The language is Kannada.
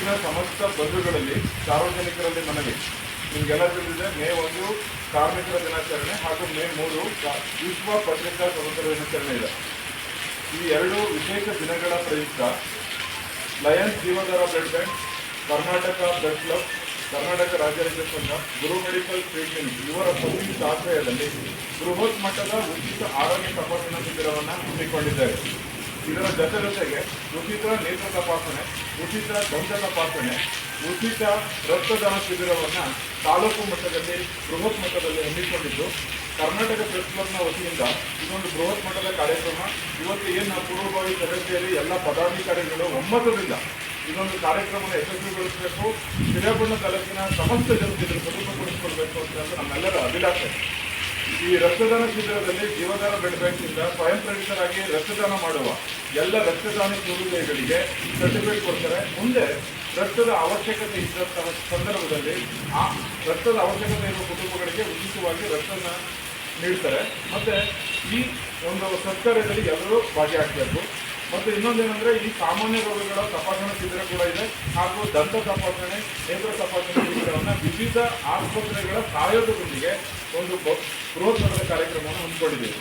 ಊರಿನ ಸಮಸ್ತ ಬಂಧುಗಳಲ್ಲಿ ಸಾರ್ವಜನಿಕರಲ್ಲಿ ಮನವಿ. ನಿಮಗೆಲ್ಲ ತಿಳಿದಿದೆ, ಮೇ 1 ಕಾರ್ಮಿಕರ ದಿನಾಚರಣೆ ಹಾಗೂ ಮೇ 3 ವಿಶ್ವ ಪತ್ರಿಕಾ ಸ್ವಾತಂತ್ರ್ಯ ದಿನಾಚರಣೆ ಇದೆ. ಈ ಎರಡು ವಿಶೇಷ ದಿನಗಳ ಪ್ರಯುಕ್ತ lions Jeevadhara blood bank, Karnataka blood club, Karnataka ರಾಜ್ಯ ರೈತ ಸಂಘ, ಗುರು ಮೆಡಿಕಲ್ ಟ್ರೀಟ್ಮೆಂಟ್ ಇವರ ಸಂಯುಕ್ತ ಆಶ್ರಯದಲ್ಲಿ ಬೃಹತ್ ಮಟ್ಟದ ಉಚಿತ ಆರೋಗ್ಯ ತಪಾಸಣಾ ಶಿಬಿರವನ್ನು ಹಮ್ಮಿಕೊಂಡಿದ್ದಾರೆ. ಇದರ ಜೊತೆಗೆ ಉಚಿತ ನೇತ್ರ ತಪಾಸಣೆ, ಉಚಿತ ದಂತ ತಪಾಸಣೆ, ಉಚಿತ ರಕ್ತದಾನ ಶಿಬಿರವನ್ನು ತಾಲೂಕು ಮಟ್ಟದಲ್ಲಿ ಬೃಹತ್ ಮಟ್ಟದಲ್ಲಿ ಹಮ್ಮಿಕೊಂಡಿದ್ದು, ಕರ್ನಾಟಕ ಪ್ರೆಸ್ ಕ್ಲಬ್ನ ವತಿಯಿಂದ ಇದೊಂದು ಬೃಹತ್ ಮಟ್ಟದ ಕಾರ್ಯಕ್ರಮ. ಇವತ್ತು ಏನು ಪೂರ್ವಭಾವಿ ಸಭೆಯಲ್ಲಿ ಎಲ್ಲ ಪದಾಧಿಕಾರಿಗಳು ಒಮ್ಮತದಿಂದ ಇದೊಂದು ಕಾರ್ಯಕ್ರಮವನ್ನು ಯಶಸ್ವಿಗೊಳಿಸಬೇಕು, ಹಿರೇಬಣ್ಣ ತಾಲೂಕಿನ ಸಮಸ್ತ ಜನತೆಗಳು ಸದುಪಡಿಸಿಕೊಳ್ಬೇಕು ಅಂತ ನಮ್ಮೆಲ್ಲರ ಅಭಿಲಾಷೆ. ಈ ರಕ್ತದಾನ ಶಿಬಿರದಲ್ಲಿ ಜೀವಧಾರ ಬ್ಲಡ್ ಬ್ಯಾಂಕಿಂದ ಸ್ವಯಂ ಪ್ರೇರಿತರಾಗಿ ರಕ್ತದಾನ ಮಾಡುವ ಎಲ್ಲ ರಕ್ತದಾನಿ ಹೃದಯಗಳಿಗೆ ಸರ್ಟಿಫಿಕೇಟ್ ಕೊಡ್ತಾರೆ. ಮುಂದೆ ರಕ್ತದ ಅವಶ್ಯಕತೆ ಇದ್ದ ಸಂದರ್ಭದಲ್ಲಿ ಆ ರಕ್ತದ ಅವಶ್ಯಕತೆ ಇರುವ ಕುಟುಂಬಗಳಿಗೆ ಉಚಿತವಾಗಿ ರಕ್ತನ ನೀಡ್ತಾರೆ. ಮತ್ತು ಈ ಒಂದು ಸತ್ಕಾರ್ಯದಲ್ಲಿ ಎಲ್ಲರೂ ಭಾಗಿಯಾಗಬೇಕು. ಮತ್ತು ಇನ್ನೊಂದೇನೆಂದರೆ, ಈ ಸಾಮಾನ್ಯ ರೋಗಗಳ ತಪಾಸಣಾ ಶಿಬಿರ ಕೂಡ ಇದೆ, ಹಾಗೂ ದಂತ ತಪಾಸಣೆ, ನೇತ್ರ ತಪಾಸಣೆ ಶಿಬಿರವನ್ನು ವಿವಿಧ ಆಸ್ಪತ್ರೆಗಳ ಸಹಯೋಗದೊಂದಿಗೆ ಒಂದು ಬೃಹತ್ ಮಟ್ಟದ ಕಾರ್ಯಕ್ರಮವನ್ನು ಹಮ್ಮಿಕೊಂಡಿದ್ದೀವಿ.